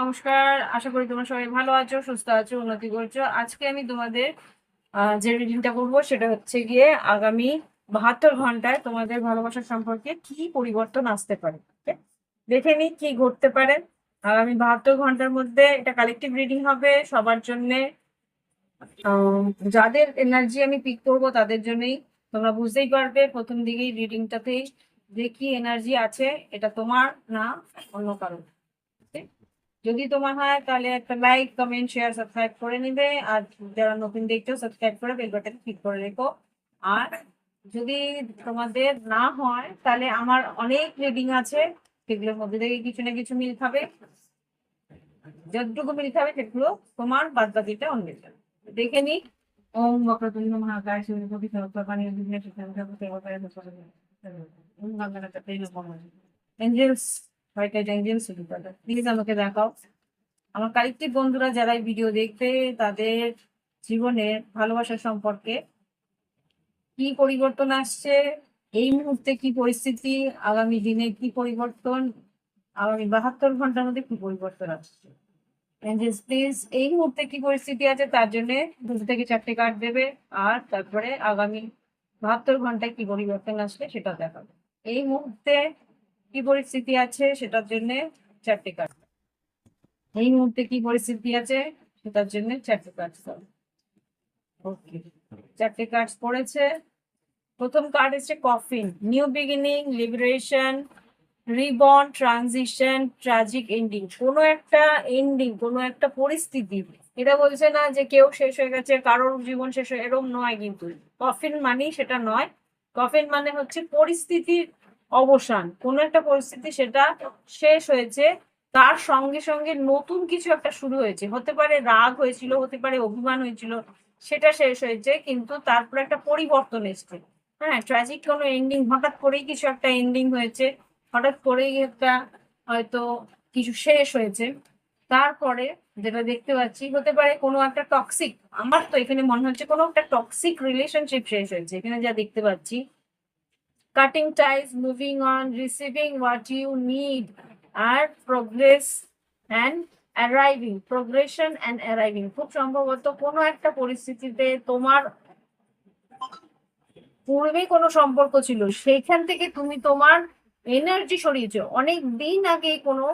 নমস্কার। আশা করি তোমরা সবাই ভালো আছো, সুস্থ আছো, উন্নতি করছো। আজকে আমি তোমাদের যে রিডিংটা করবো সেটা হচ্ছে গিয়ে আগামী 72 ঘন্টায় তোমাদের ভালোবাসার সম্পর্কে কি পরিবর্তন আসতে পারে। Okay? দেখে নি কি ঘটতে পারে আগামী 72 ঘন্টার মধ্যে। এটা কালেকটিভ রিডিং হবে সবার জন্য। যাদের এনার্জি আমি পিক করবো তাদের জন্যই। তোমরা বুঝতেই পারবে প্রথম দিকেই রিডিংটাতেই যে কি এনার্জি আছে, এটা তোমার না অন্য কারো। যদি তোমার হয় তাহলে একটা লাইক, কমেন্ট, শেয়ার, সাবস্ক্রাইব করে নিবে। আর যারা নতুন দেখছো সাবস্ক্রাইব করে বেল বাটন ক্লিক করে রেখো। আর যদি তোমাদের না হয় তাহলে আমার অনেক রিডিং আছে, সেগুলোর মধ্যে থেকে কিছু না কিছু মিল খাবে। যতটুকু মিল খাবে সেগুলো তোমার, বাদ বাকিটা অন্য। দেখে নি। ওম বক্রতুণ্ড মহাকায় সূর্যকোটি সমপ্রভা নির্বিঘ্নে এঞ্জেলস, হোয়াইট এঞ্জেলস, প্লিজ আমাকে দেখাও আমার কালেক্টিভ বন্ধুরা যারা ভিডিও দেখবে তাদের জীবনের ভালোবাসা সম্পর্কে কি পরিবর্তন আসছে, এই মুহূর্তে কি পরিস্থিতি, আগামী দিনে কি পরিবর্তন, আগামী 72 ঘন্টার মধ্যে কি পরিবর্তন আসছে। এঞ্জেলস প্লিজ এই মুহূর্তে কি পরিস্থিতি আছে তার জন্য 2 থেকে 4টে কার্ড দেবে। আর তারপরে আগামী 72 ঘন্টায় কি পরিবর্তন আসবে সেটা দেখাবে। এই মুহূর্তে কি পরিস্থিতি আছে সেটার জন্য 4টে কার্ড। এই মুহূর্তে কি পরিস্থিতি আছে সেটার জন্য 4টে কার্ড। ওকে, 4টে কার্ড পড়েছে। প্রথম কার্ড এসছে coffin, new beginning, liberation, reborn, transition, tragic ending. কোনো একটা এন্ডিং, কোনো একটা পরিস্থিতি। এটা বলছে না যে কেউ শেষ হয়ে গেছে, কারোর জীবন শেষ হয়ে, এরকম নয় কিন্তু। কফিন মানেই সেটা নয়। কফিন মানে হচ্ছে পরিস্থিতির অবসান, কোনো একটা পরিস্থিতি সেটা শেষ হয়েছে, তার সঙ্গে সঙ্গে নতুন কিছু একটা শুরু হয়েছে। হতে পারে রাগ হয়েছিল, হতে পারে অভিমান হয়েছিল, সেটা শেষ হয়েছে, কিন্তু তারপর একটা পরিবর্তন এসছে। হ্যাঁ, ট্র্যাজিক কোনো এন্ডিং, হঠাৎ করেই কিছু একটা এন্ডিং হয়েছে, হঠাৎ করেই একটা হয়তো কিছু শেষ হয়েছে। তারপরে যেটা দেখতে পাচ্ছি, হতে পারে কোনো একটা টক্সিক, আমার তো এখানে মনে হচ্ছে কোনো একটা টক্সিক রিলেশনশিপ শেষ হয়েছে এখানে যা দেখতে পাচ্ছি। Cutting ties, moving on, receiving what you need, আর progress and arriving, progression and arriving. খুব সম্ভবত কোনো একটা পরিস্থিতিতে তোমার পূর্বে কোনো সম্পর্ক ছিল, সেইখান থেকে তুমি তোমার এনার্জি সরিয়েছো। অনেক দিন আগে কোনো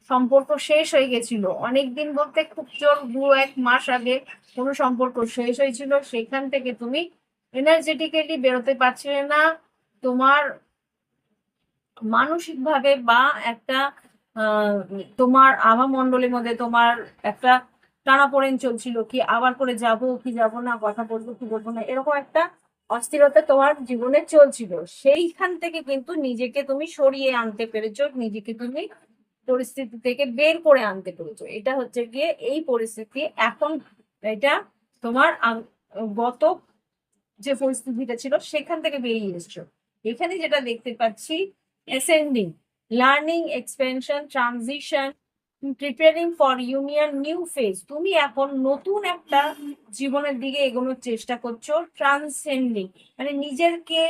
সম্পর্ক শেষ হয়ে গেছিল, অনেক দিন বলতে খুব জোর 2-1 মাস আগে কোনো সম্পর্ক শেষ হয়েছিল, সেখান থেকে তুমি এনার্জেটিক্যালি বেরোতে পারছিলে না। তোমার মানসিক ভাবে বা একটা আহ তোমার আভামণ্ডলের মধ্যে তোমার একটা টানাপোড়েন চলছিল, কি আবার করে যাব কি যাব না, কথা বলবো কি বলবো না, এরকম একটা অস্থিরতা তোমার জীবনে চলছিল। সেইখান থেকে কিন্তু নিজেকে তুমি সরিয়ে আনতে পেরেছো, নিজেকে তুমি পরিস্থিতি থেকে বের করে আনতে পেরেছো। এটা হচ্ছে গিয়ে এই পরিস্থিতি এখন। এটা তোমার গত যে পরিস্থিতিটা ছিল সেখান থেকে বেরিয়ে এসছো। এখানে যেটা দেখতে পাচ্ছি, ascending, learning, expansion, transition, preparing for union, new phase. তুমি এখন নতুন একটা জীবনের দিকে এগোনোর চেষ্টা করছো। ট্রান্সেন্ডিং মানে নিজেকে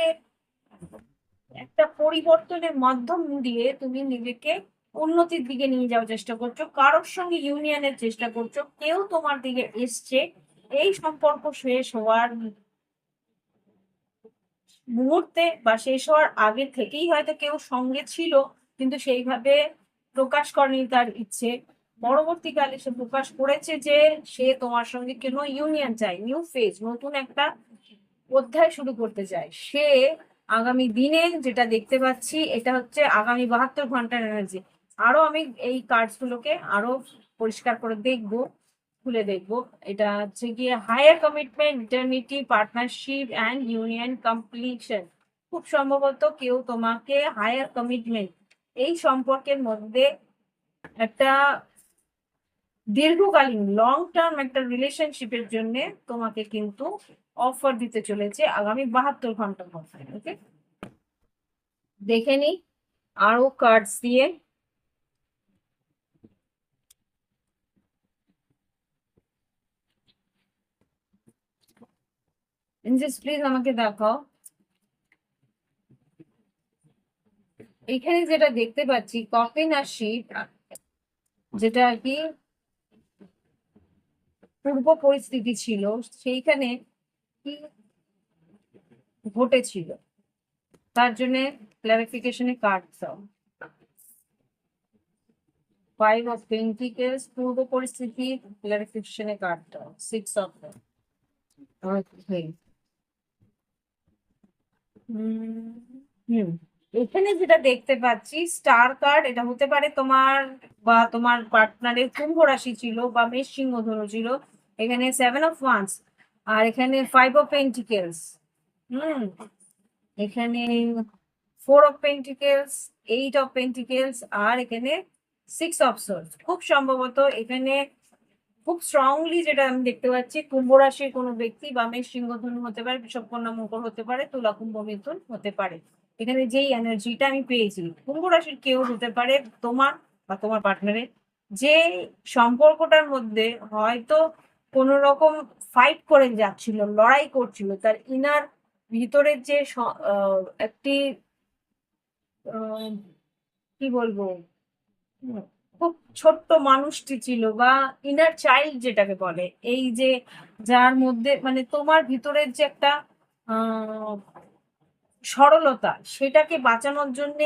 একটা পরিবর্তনের মাধ্যম দিয়ে তুমি নিজেকে উন্নতির দিকে নিয়ে যাওয়ার চেষ্টা করছো, কারোর সঙ্গে ইউনিয়নের চেষ্টা করছো, কেউ তোমার দিকে এসছে। এই সম্পর্ক শেষ হওয়ার মুহূর্তে বা শেষ হওয়ার আগে থেকেই হয়তো কেউ সঙ্গে ছিল, কিন্তু সেইভাবে প্রকাশ করেনি তার ইচ্ছে। পরবর্তীকালে সে প্রকাশ করেছে যে সে তোমার সঙ্গে কেন ইউনিয়ন চাই, নিউ ফেজ, নতুন একটা অধ্যায় শুরু করতে চায় সে। আগামী দিনে যেটা দেখতে পাচ্ছি, এটা হচ্ছে আগামী 72 ঘন্টার এনার্জি। আরো আমি এই কার্ডস গুলোকে আরো পরিষ্কার করে দেখবো, খুলে দেখবো। এটা হচ্ছে গিয়ে higher commitment, eternity, partnership and union completion. খুব সম্ভবত কেউ তোমাকে হায়ার কমিটমেন্ট, এই সম্পর্কের মধ্যে একটা দীর্ঘকালীন লং টার্ম একটা রিলেশনশিপের জন্য তোমাকে কিন্তু অফার দিতে চলেছে আগামী 72 ঘন্টার মধ্যে। ওকে, দেখে নি আরো কার্ডস দিয়ে। প্লিজ আমাকে দেখাও এখানে যেটা দেখতে পাচ্ছি, কফিন আর শিট, যেটা আর কি পূর্ব পরিস্থিতি ছিল, সেইখানে কি ঘটেছিল তার জন্য ক্লারিফিকেশনে কার্ড দাও। 5 of Pentacles, পূর্ব পরিস্থিতি ক্লারিফিকেশনে কার্ড দাও। 6 of them. Okay. এখানে যেটা দেখতে পাচ্ছি স্টার কার্ড, এটা হতে পারে তোমার বা তোমার পার্টনারের কুম্ভ রাশি ছিল বা মেষ সিংহ ধনু ছিল। এখানে 7 of Wands আর এখানে 5 of Pentacles। এখানে 4 of Pentacles, 8 of Pentacles আর এখানে 6 of Swords। খুব সম্ভবত এখানে খুব স্ট্রংলি যেটা আমি দেখতে পাচ্ছি, কুম্ভ রাশির কোনো ব্যক্তি বা মেষ সিংহ ধনু হতে পারে, বৃষভ কন্যা মকর হতে পারে, তুলা কুম্ভ মিথুন হতে পারে। এখানে যেই এনার্জিটা আমি পেয়েছি, কুম্ভ রাশির কেউ হতে পারে তোমার বা তোমার পার্টনারের, যে সম্পর্কটার মধ্যে হয়তো কোনো রকম ফাইট করে যাচ্ছিল, লড়াই করছিল, তার ইনার ভিতরের যে একটি কি বলবো, খুব ছোট্ট মানুষটি ছিল বা ইনার চাইল্ড যেটাকে বলে, এই যে যার মধ্যে মানে তোমার ভিতরের যে একটা সরলতা, সেটাকে বাঁচানোর জন্য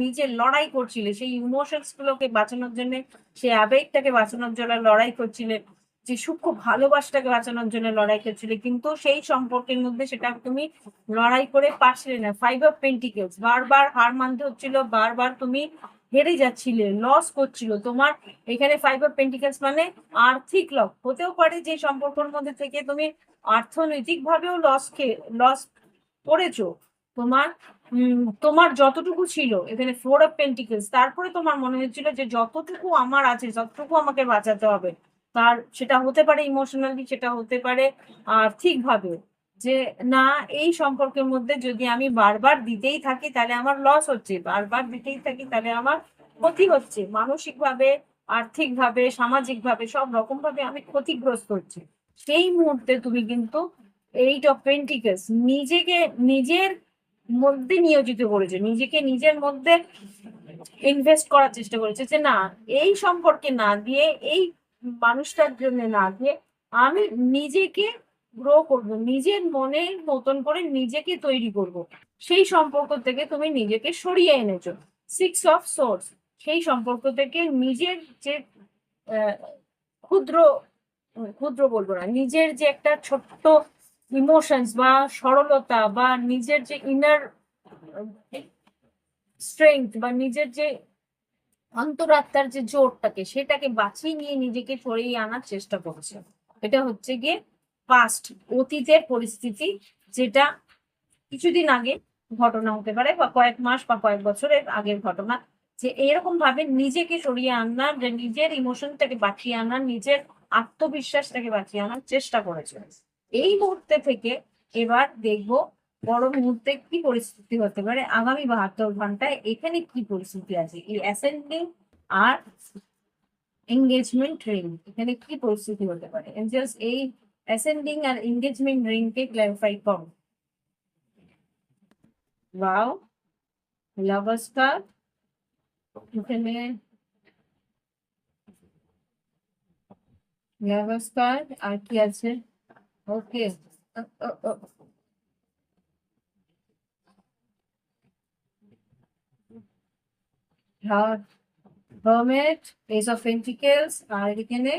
নিজে লড়াই করছিলে, সেই ইমোশনস গুলোকে বাঁচানোর জন্য, সেই আবেগটাকে বাঁচানোর জন্য লড়াই করছিলে, যে সূক্ষ্ম ভালোবাসাটাকে বাঁচানোর জন্য লড়াই করছিলে, কিন্তু সেই সম্পর্কের মধ্যে সেটা তুমি লড়াই করে পারছিলে না। 5 of Pentacles, বারবার হার মানতে হচ্ছিল, বারবার তুমি হেরে যাচ্ছিলে, লস করছিল তোমার। এখানে 5 of Pentacles মানে আর্থিক লস হতেও পারে, যে সম্পর্কের মধ্যে থেকে তুমি অর্থনৈতিক ভাবেও লস করেছো। তোমার যতটুকু ছিল, এখানে 4 of Pentacles, তারপরে তোমার মনে হচ্ছিল যে যতটুকু আমার আছে, যতটুকু আমাকে বাঁচাতে হবে, তার সেটা হতে পারে ইমোশনালি, সেটা হতে পারে আর্থিক ভাবে, যে না এই সম্পর্কের মধ্যে যদি আমি বারবার দিতেই থাকি তাহলে আমার লস হচ্ছে, বারবার দিতেই থাকি তাহলে আমার ক্ষতি হচ্ছে, মানসিক ভাবে, আর্থিক ভাবে, সামাজিক ভাবে, সব রকম ভাবে আমি ক্ষতিগ্রস্ত হচ্ছি। সেই মুহূর্তে তুমি কিন্তু 8 of Pentacles নিজের মধ্যে নিয়োজিত করেছে, নিজের মধ্যে ইনভেস্ট করার চেষ্টা করেছে, যে না এই সম্পর্কে না দিয়ে, এই মানুষটার জন্য না দিয়ে আমি নিজেকে গ্রো করব, নিজের মনের মতন করে নিজেকে তৈরি করব। সেই সম্পর্ক থেকে তুমি নিজেকে সরিয়ে এনেছো। 6 of Swords, সেই সম্পর্ক থেকে নিজের যে ক্ষুদ্র ক্ষুদ্র বলবো না, নিজের যে একটা ছোট্ট ইমোশনস বা সরলতা বা নিজের যে ইনার স্ট্রেংথ বা নিজের যে অন্তরাত্মার যে জোরটাকে, সেটাকে বাঁচিয়ে নিয়ে নিজেকে সরিয়ে আনার চেষ্টা করছে। এটা হচ্ছে গিয়ে পাস্ট, অতীতের পরিস্থিতি, যেটা কিছুদিন আগে ঘটনা হতে পারে বা কয়েক মাস বা কয়েক বছরের আগের ঘটনা, যে এরকম ভাবে নিজেকে সরিয়ে আনার, যে নিজের ইমোশনটাকে বাঁচিয়ে আনার, নিজের আত্মবিশ্বাসটাকে বাঁচিয়ে আনার চেষ্টা করেছে। এই মুহূর্তে থেকে এবার দেখবো বড় মুহূর্তে কি পরিস্থিতি হতে পারে আগামী 72 ঘন্টায়। এখানে কি পরিস্থিতি আছে, এই অ্যাসেন্ডিং আর এঙ্গেজমেন্ট রিং, এখানে কি পরিস্থিতি হতে পারে। এঞ্জেলস এই অ্যাসেন্ডিং আর এঙ্গেজমেন্ট রিংকে ক্ল্যারিফাই করো। ওয়াও, লাভার্স কার্ড, এখানে লাভার্স কার্ড আর কি আছে। ওকে, Hermit, Ace of Pentacles আর এখানে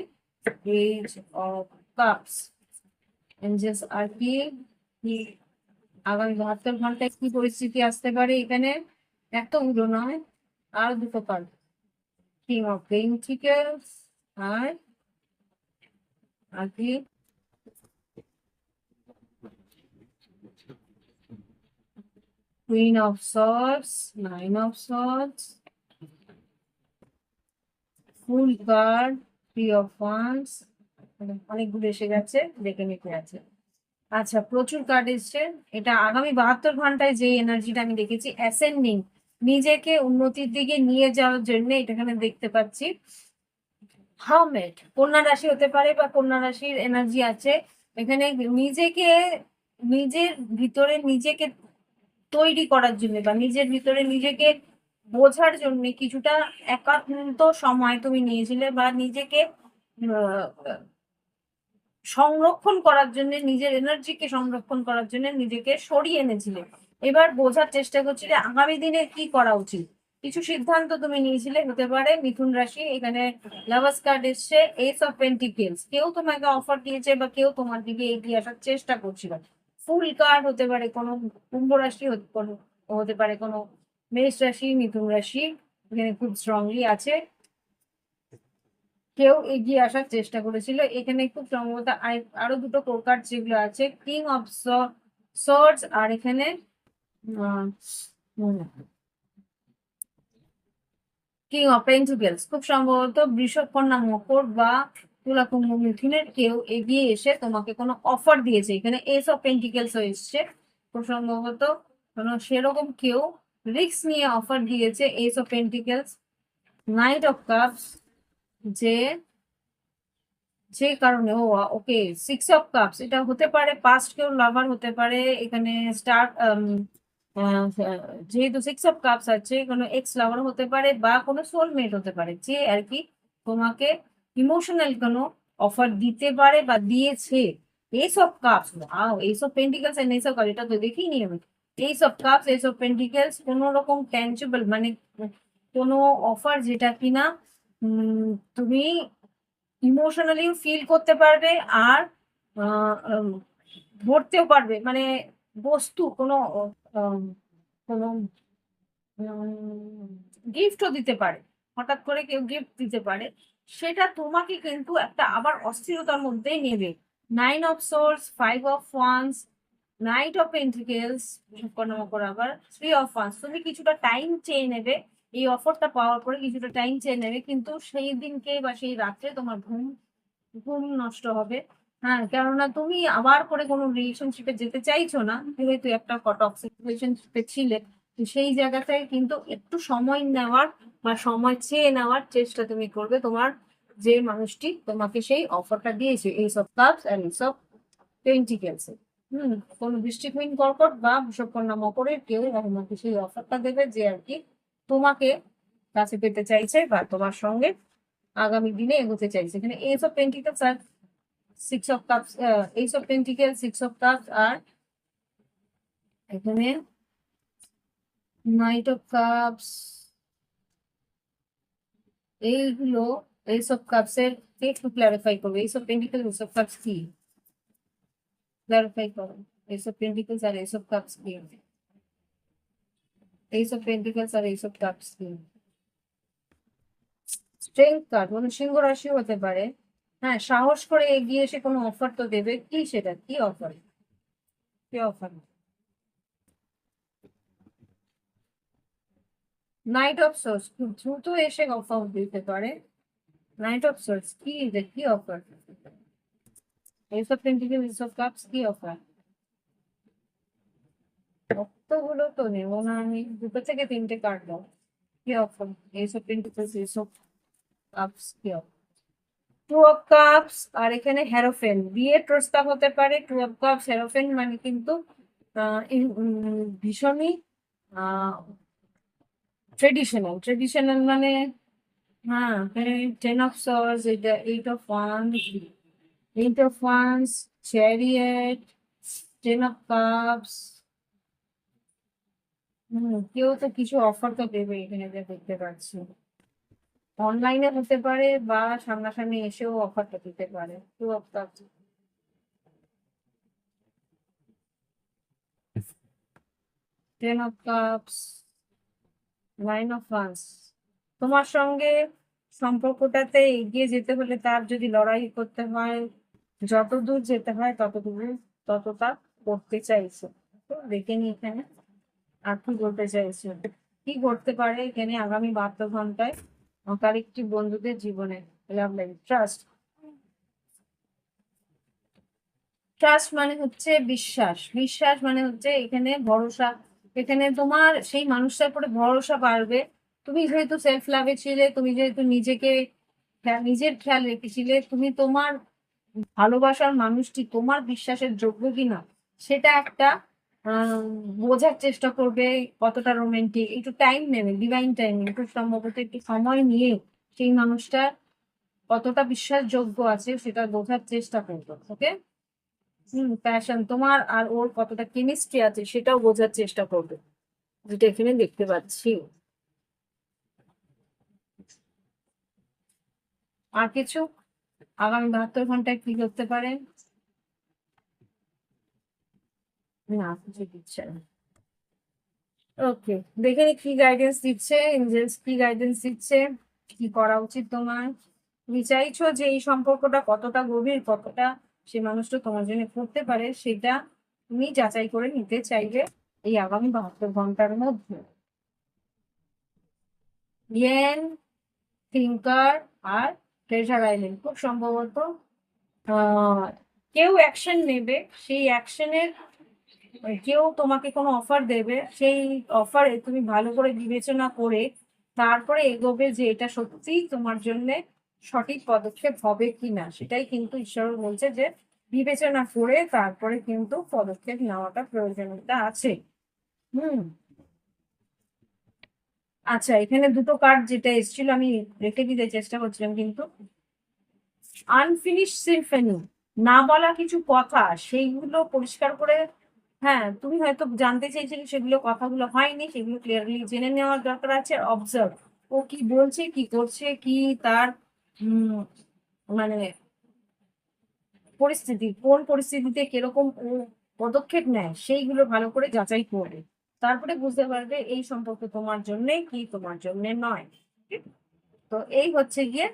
Page of Cups। এঞ্জেলস আর কি আগামী 72 ঘন্টায় কি পরিস্থিতি আসতে পারে এখানে, এতগুলো নয়, আর দুটো কার্ড, King of Pentacles আর কি Queen of Swords, 9 of Swords, fool card, 3 of Wands, অনেকগুলো এসে গেছে, দেখে নিতে আছে। আচ্ছা, প্রচুর কার্ড এসছে। এটা আগামী 72 ঘন্টায় যে এনার্জিটা আমি দেখেছি, অ্যাসেন্ডিং, নিজেকে উন্নতির দিকে নিয়ে যাওয়ার জন্য, এখানে দেখতে পাচ্ছি হারমেট, কন্যা রাশি হতে পারে বা কন্যা রাশির এনার্জি আছে এখানে। নিজের ভিতরে নিজেকে তৈরি করার জন্য বা নিজের ভিতরে নিজেকে বোঝার জন্য কিছুটা একান্ত সময় তুমি নিয়েছিলে, বা নিজেকে সংরক্ষণ করার জন্য, নিজের এনার্জিকে সংরক্ষণ করার জন্য নিজেকে সরিয়ে এনেছিলে। এবার বোঝার চেষ্টা করছিলে আগামী দিনে কি করা উচিত। কিছু সিদ্ধান্ত তুমি নিয়েছিলে, হতে পারে মিথুন রাশি। এখানে লাভার্স কার্ড এসছে, এস অফ পেন্টিকেলস। কেউ তোমাকে অফার দিয়েছে বা কেউ তোমার দিকে এগিয়ে আসার চেষ্টা করছিল। ফুল কার্ড হতে পারে কোনো কুম্ভ রাশি, হতে পারে কোনো মেষ রাশি, মিথুন রাশি এখানে খুব স্ট্রংলি আছে। কেউ এগিয়ে আসার চেষ্টা করেছিল। এখানে খুব সম্ভবত আরো দুটো কার্ড যেগুলো আছে, কিং অফ সোর্ডস, আর এখানে কিং অফ পেন্টিকেলস। খুব সম্ভবত বৃষভ, কন্যা, মকর বা তুলা, কুম্ভ, মিথুনের কেউ এগিয়ে এসে তোমাকে কোনো অফার দিয়েছে। এখানে এস অফ পেন্টিকেলস এসছে। খুব সম্ভবত কোনো সেরকম কেউ রিস্ক নিয়ে অফার দিয়েছে। S of pentacles, night of cups, যে যে কারণে ওকে সিক্স অফ কাপস, এটা হতে পারে পাস্ট কেউ লাভার হতে পারে এখানে স্টার্ট। যেহেতু সিক্স অফ কাপস আছে, কোনো এক্স লাভার হতে পারে বা কোনো সোলমেট হতে পারে, যে আর কি তোমাকে ইমোশনাল কোনো অফার দিতে পারে বা দিয়েছে। Ace of cups, ace of pentacles and ace of cups, এটা তো দেখিনি আমি। Ace of cups, ace of pentacles, কোনো রকম ট্যাঞ্জেবল মানে কোনো অফার যেটা কিনা তুমি ইমোশনালিও ফিল করতে পারবে, আর ধরতেও পারবে। মানে বস্তু কোনো কোনো গিফটও দিতে পারে, হঠাৎ করে কেউ গিফট দিতে পারে। সেটা তোমাকে কিন্তু একটা আবার অস্থিরতার মধ্যেই নেবে। Nine of swords, five of wands, night of pentacles, আবার থ্রি অফ ওয়ান্স। তুমি কিছুটা টাইম চেয়ে নেবে এই অফারটা পাওয়ার পরে, কিছুটা টাইম চেয়ে নেবে, কিন্তু সেই দিনকে বা সেই রাত্রে তোমার ঘুম ঘুম নষ্ট হবে। হ্যাঁ, কেননা তুমি আবার করে কোনো রিলেশনশিপে যেতে চাইছো না, যেহেতু একটা টক্সিক রিলেশনশিপে ছিলে। তো সেই জায়গাটায় কিন্তু একটু সময় নেওয়ার বা সময় চেয়ে নেওয়ার চেষ্টা তুমি করবে, তোমার যে মানুষটি তোমাকে সেই অফারটা দিয়েছে, এই সব কাপস এন্ড এই সব পেন্টিকেলস। কোন বৃষ্টিহীন কর্কট বা বৃষভকন্যা মকরের কেউ তোমাকে সেই অফারটা দেবে, যে আর কি তোমাকে কাছে পেতে চাইছে বা তোমার সঙ্গে আগামী দিনে এগোতে চাইছে। এখানে এস অফ পেন্টিকেলস আর six of cups, ace of pentacle, six of cups, আর এখানে নাইট অফ কাপস। এইগুলো এইস অফ কাপস এর একটু ক্লারিফাই করবো। Ace of pentacle, ace of cups কি ক্লারিফাই করো। এইস অফ পেন্টিকেলস আর এইস অফ কাপস কি? এইস অফ পেন্টিকেলস আর এইস অফ কাপস কি? স্ট্রেংথ কার্ড, মানে সিংহ রাশি হতে পারে। হ্যাঁ, সাহস করে এগিয়ে এসে কোনো অফার তো দেবে। কি সেটা, কি অফার? কি অফার? নাইট অফ সোর্স, খুব দ্রুত এসে অফার দিতে পারে। নাইট অফ সোর্স কি, যে কি offer? S of pentacle, S of cups, কি অফার? অতগুলো তো নেবো না আমি, দুটো থেকে তিনটে কার্ড দাও। কি offer? S of pentacles, S of cups, কি অফার? টু অফ কাপস, আর এখানে হেরোফেন, বিয়ের প্রস্তাব হতে পারে। টু অফ কাপস, হেরোফেন মানে কিন্তু ভীষণই ট্রেডিশনাল। ট্রেডিশনাল মানে, হ্যাঁ, টেন অফ সর্স, এটা eight of wands, eight of wands, chariot, ten of cups. কেউ তো কিছু অফার তো দেবে এখানে, যা দেখতে পাচ্ছি। অনলাইনে হতে পারে বা সামনাসামনি এসেও অফারটা দিতে পারে। Two of cups, ten of cups, nine of wands. তোমার সঙ্গে সম্পর্কটাতে এগিয়ে যেতে হলে তার যদি লড়াই করতে হয়, যত দূর যেতে হয় ততটা করতে চাইছে। তো দেখে নি এখানে আর কি বলতে চাইছে, কি করতে পারে এখানে আগামী 72 ঘন্টায় তার একটি বন্ধুদের জীবনে। Love life, trust. ট্রাস্ট মানে হচ্ছে বিশ্বাস। বিশ্বাস মানে হচ্ছে এখানে ভরসা। এখানে তোমার সেই মানুষটার উপরে ভরসা বাড়বে। তুমি যেহেতু সেলফ লাভে ছিলে, তুমি যেহেতু নিজেকে নিজের খেয়াল রেখেছিলে, তুমি তোমার ভালোবাসার মানুষটি তোমার বিশ্বাসের যোগ্য কিনা সেটা একটা আহ, বোঝার চেষ্টা করবে কতটা রোমান্টিক, একটু টাইম নেবে, ডিভাইন টাইম, একটু সম্ভবত একটু সময় নিয়ে সেই মানুষটা কতটা বিশ্বাসযোগ্য আছে সেটা বোঝার চেষ্টা করবে। ওকে, প্যাশন তোমার আর ওর কতটা কেমিস্ট্রি আছে সেটাও বোঝার চেষ্টা করবে, যেটা এখানে দেখতে পাচ্ছি। আর কিছু আগামী 72 ঘন্টায় কি করতে পারে? না, কিছু দিচ্ছে না। ওকে, দেখে নি কি গাইডেন্স দিচ্ছে এঞ্জেলস, কি গাইডেন্স দিচ্ছে, কি করা উচিত তোমার। তুমি চাইছো যে এই সম্পর্কটা কতটা গভীর, কতটা সে মানুষটা তোমার জন্য করতে পারে, সেটা তুমি যাচাই করে নিতে চাইবে এই আগামী 72 ঘন্টার মধ্যে। ইয়েন, থিঙ্কার আর ট্রেজার আইল্যান্ড, খুব সম্ভবত আহ কেউ অ্যাকশন নেবে, সেই অ্যাকশনের কেউ তোমাকে কোনো অফার দেবে, সেই অফারে তুমি ভালো করে বিবেচনা করে তারপরে এগোবে যে এটা সত্যিই তোমার জন্য সঠিক পদক্ষেপ হবে কিনা। সেটাই কিন্তু ঈশ্বর বলছে যে বিবেচনা করে তারপরে কিন্তু পদক্ষেপ নেওয়াটা প্রয়োজনীয়তা আছে। হুম। আচ্ছা, এখানে দুটো কার্ড যেটা এসেছিল আমি রেখে দিতে চেষ্টা করছিলাম, কিন্তু আনফিনিশ সিম্ফনি, না বলা কিছু কথা, সেইগুলো পরিষ্কার করে, হ্যাঁ তুমি হয়তো জানতে চাইছিলে সেগুলো, কথাগুলো হয়নি, সেগুলো ক্লিয়ারলি জেনে নেওয়ার দরকার আছে। অবজার্ভ, ও কি বলছে, কি করছে, কি তার উম মানে পরিস্থিতি, কোন পরিস্থিতিতে কিরকম ও পদক্ষেপ নেয়, সেইগুলো ভালো করে যাচাই করবে। তারপরে বুঝতে পারবে এই সম্পর্ক তোমার জন্যে কি তোমার জন্যে নয়। তো এই হচ্ছে গিয়ে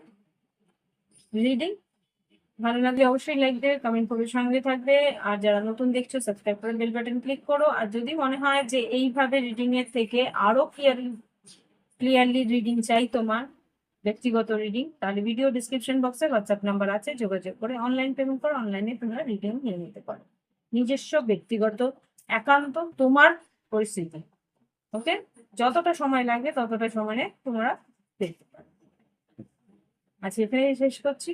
রিডিং। ভালো লাগলে অবশ্যই লাইক দেবে, কমেন্ট করে সঙ্গে থাকবে। আর যারা নতুন দেখছো সাবস্ক্রাইব করে বেল বাটন ক্লিক করো। আর যদি মনে হয় যে এইভাবে রিডিং এর থেকে আরো ক্লিয়ারলি রিডিং চাই তোমার, ব্যক্তিগত রিডিং, তাহলে ভিডিও ডিসক্রিপশন বক্সে হোয়াটসঅ্যাপ নাম্বার আছে, যোগাযোগ করে অনলাইন পেমেন্ট করে অনলাইনে তোমরা রিডিং নিয়ে নিতে পারো। নিজস্ব ব্যক্তিগত একান্ত তোমার পরিস্থিতি। ওকে, যতটা সময় লাগে ততটা সময়ে তোমরা দেখতে পারো। আচ্ছা, এখানে শেষ করছি।